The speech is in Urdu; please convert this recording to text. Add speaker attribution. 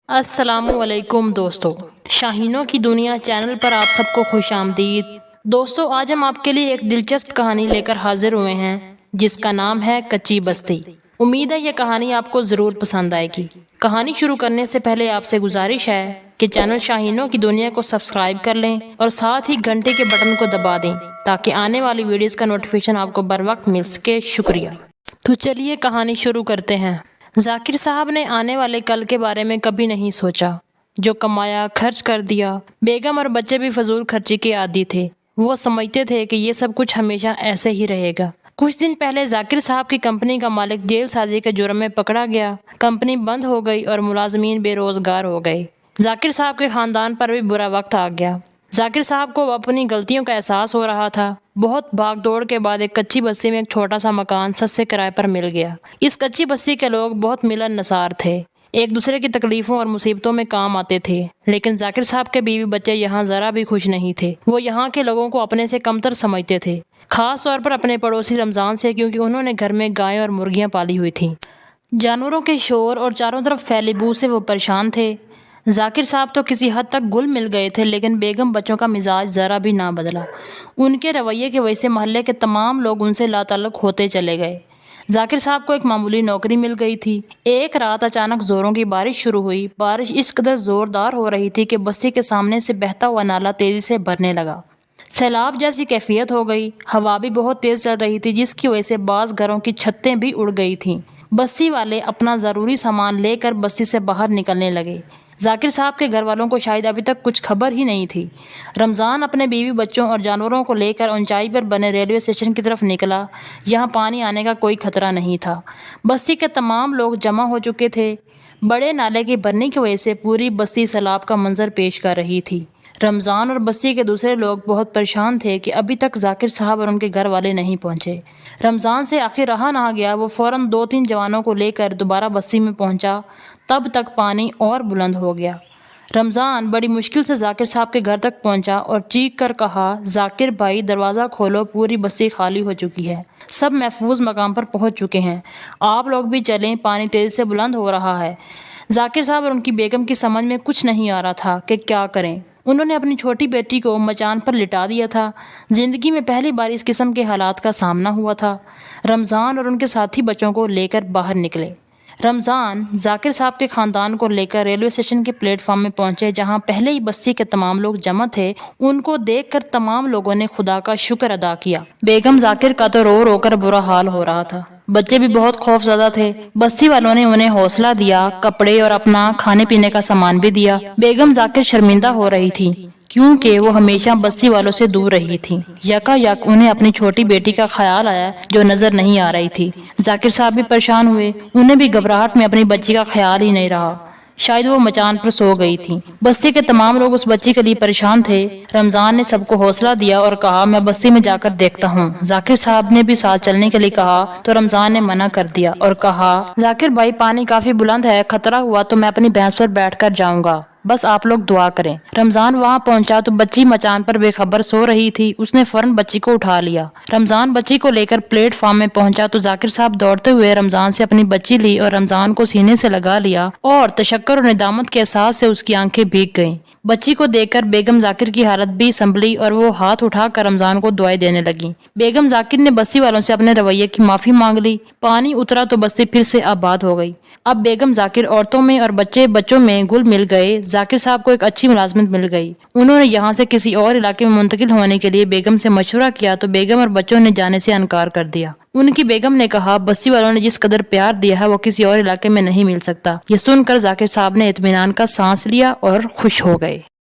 Speaker 1: السلام علیکم دوستو، شاہینوں کی دنیا چینل پر آپ سب کو خوش آمدید۔ دوستو، آج ہم آپ کے لیے ایک دلچسپ کہانی لے کر حاضر ہوئے ہیں جس کا نام ہے کچی بستی۔ امید ہے یہ کہانی آپ کو ضرور پسند آئے گی۔ کہانی شروع کرنے سے پہلے آپ سے گزارش ہے کہ چینل شاہینوں کی دنیا کو سبسکرائب کر لیں اور ساتھ ہی گھنٹے کے بٹن کو دبا دیں تاکہ آنے والی ویڈیوز کا نوٹیفیکیشن آپ کو بر وقت مل سکے۔ شکریہ۔ تو چلیے کہانی شروع کرتے ہیں۔ ذاکر صاحب نے آنے والے کل کے بارے میں کبھی نہیں سوچا۔ جو کمایا خرچ کر دیا۔ بیگم اور بچے بھی فضول خرچی کے عادی تھے۔ وہ سمجھتے تھے کہ یہ سب کچھ ہمیشہ ایسے ہی رہے گا۔ کچھ دن پہلے ذاکر صاحب کی کمپنی کا مالک جیل سازی کے جرم میں پکڑا گیا۔ کمپنی بند ہو گئی اور ملازمین بے روزگار ہو گئے۔ ذاکر صاحب کے خاندان پر بھی برا وقت آ گیا۔ ذاکر صاحب کو اپنی غلطیوں کا احساس ہو رہا تھا۔ بہت بھاگ دوڑ کے بعد ایک کچی بستی میں ایک چھوٹا سا مکان سستے کرائے پر مل گیا۔ اس کچی بستی کے لوگ بہت ملن نسار تھے، ایک دوسرے کی تکلیفوں اور مصیبتوں میں کام آتے تھے، لیکن ذاکر صاحب کے بیوی بچے یہاں ذرا بھی خوش نہیں تھے۔ وہ یہاں کے لوگوں کو اپنے سے کمتر سمجھتے تھے، خاص طور پر اپنے پڑوسی رمضان سے، کیونکہ انہوں نے گھر میں گائے اور مرغیاں پالی ہوئی تھیں۔ جانوروں کے شور اور چاروں طرف پھیلی بو سے وہ پریشان تھے۔ ذاکر صاحب تو کسی حد تک گل مل گئے تھے، لیکن بیگم بچوں کا مزاج ذرا بھی نہ بدلا۔ ان کے رویے کی وجہ سے محلے کے تمام لوگ ان سے لا تعلق ہوتے چلے گئے۔ ذاکر صاحب کو ایک معمولی نوکری مل گئی تھی۔ ایک رات اچانک زوروں کی بارش شروع ہوئی۔ بارش اس قدر زوردار ہو رہی تھی کہ بستی کے سامنے سے بہتا ہوا نالا تیزی سے بھرنے لگا۔ سیلاب جیسی کیفیت ہو گئی۔ ہوا بھی بہت تیز چل رہی تھی، جس کی وجہ سے بعض گھروں کی چھتیں بھی اڑ گئی تھیں۔ بستی والے اپنا ضروری سامان لے کر بستی سے باہر نکلنے لگے۔ ذاکر صاحب کے گھر والوں کو شاید ابھی تک کچھ خبر ہی نہیں تھی۔ رمضان اپنے بیوی بچوں اور جانوروں کو لے کر اونچائی پر بنے ریلوے اسٹیشن کی طرف نکلا۔ یہاں پانی آنے کا کوئی خطرہ نہیں تھا۔ بستی کے تمام لوگ جمع ہو چکے تھے۔ بڑے نالے کے بھرنے کی وجہ سے پوری بستی سیلاب کا منظر پیش کر رہی تھی۔ رمضان اور بستی کے دوسرے لوگ بہت پریشان تھے کہ ابھی تک ذاکر صاحب اور ان کے گھر والے نہیں پہنچے۔ رمضان سے آخر رہا نہ گیا۔ وہ فوراً 2-3 جوانوں کو لے کر دوبارہ بستی میں پہنچا۔ تب تک پانی اور بلند ہو گیا۔ رمضان بڑی مشکل سے ذاکر صاحب کے گھر تک پہنچا اور چیخ کر کہا، ذاکر بھائی دروازہ کھولو، پوری بستی خالی ہو چکی ہے، سب محفوظ مقام پر پہنچ چکے ہیں، آپ لوگ بھی چلیں، پانی تیزی سے بلند ہو رہا ہے۔ ذاکر صاحب اور ان کی بیگم کی سمجھ میں کچھ نہیں آ رہا تھا کہ کیا کریں۔ انہوں نے اپنی چھوٹی بیٹی کو مچان پر لٹا دیا تھا۔ زندگی میں پہلی بار اس قسم کے حالات کا سامنا ہوا تھا۔ رمضان اور ان کے ساتھی بچوں کو لے کر باہر نکلے۔ رمضان ذاکر صاحب کے خاندان کو لے کر ریلوے اسٹیشن کے پلیٹ فارم میں پہنچے، جہاں پہلے ہی بستی کے تمام لوگ جمع تھے۔ ان کو دیکھ کر تمام لوگوں نے خدا کا شکر ادا کیا۔ بیگم ذاکر کا تو رو رو کر برا حال ہو رہا تھا۔ بچے بھی بہت خوف زدہ تھے۔ بستی والوں نے انہیں حوصلہ دیا، کپڑے اور اپنا کھانے پینے کا سامان بھی دیا۔ بیگم ذاکر شرمندہ ہو رہی تھی، کیونکہ وہ ہمیشہ بستی والوں سے دور رہی تھی۔ یکا یک انہیں اپنی چھوٹی بیٹی کا خیال آیا جو نظر نہیں آ رہی تھی۔ ذاکر صاحب بھی پریشان ہوئے، انہیں بھی گھبراہٹ میں اپنی بچی کا خیال ہی نہیں رہا، شاید وہ مچان پر سو گئی تھی۔ بستی کے تمام لوگ اس بچی کے لیے پریشان تھے۔ رمضان نے سب کو حوصلہ دیا اور کہا، میں بستی میں جا کر دیکھتا ہوں۔ ذاکر صاحب نے بھی ساتھ چلنے کے لیے کہا تو رمضان نے منع کر دیا اور کہا، ذاکر بھائی پانی کافی بلند ہے، خطرہ ہوا تو میں اپنی بھینس پر بیٹھ کر جاؤں گا، بس آپ لوگ دعا کریں۔ رمضان وہاں پہنچا تو بچی مچان پر بے خبر سو رہی تھی۔ اس نے فوراً بچی کو اٹھا لیا۔ رمضان بچی کو لے کر پلیٹ فارم میں پہنچا تو ذاکر صاحب دوڑتے ہوئے رمضان سے اپنی بچی لی اور رمضان کو سینے سے لگا لیا، اور تشکر اور ندامت کے احساس سے اس کی آنکھیں بھیگ گئیں۔ بچی کو دیکھ کر بیگم ذاکر کی حالت بھی سنبھلی اور وہ ہاتھ اٹھا کر رمضان کو دعائیں دینے لگی۔ بیگم ذاکر نے بستی والوں سے اپنے رویے کی معافی مانگ لی۔ پانی اترا تو بستی پھر سے آباد ہو گئی۔ اب بیگم ذاکر عورتوں میں اور بچوں میں گل مل گئے۔ ذاکر صاحب کو ایک اچھی ملازمت مل گئی۔ انہوں نے یہاں سے کسی اور علاقے میں منتقل ہونے کے لیے بیگم سے مشورہ کیا تو بیگم اور بچوں نے جانے سے انکار کر دیا۔ ان کی بیگم نے کہا، بستی والوں نے جس قدر پیار دیا ہے وہ کسی اور علاقے میں نہیں مل سکتا۔ یہ سن کر ذاکر صاحب نے اطمینان کا سانس لیا اور خوش ہو گئے۔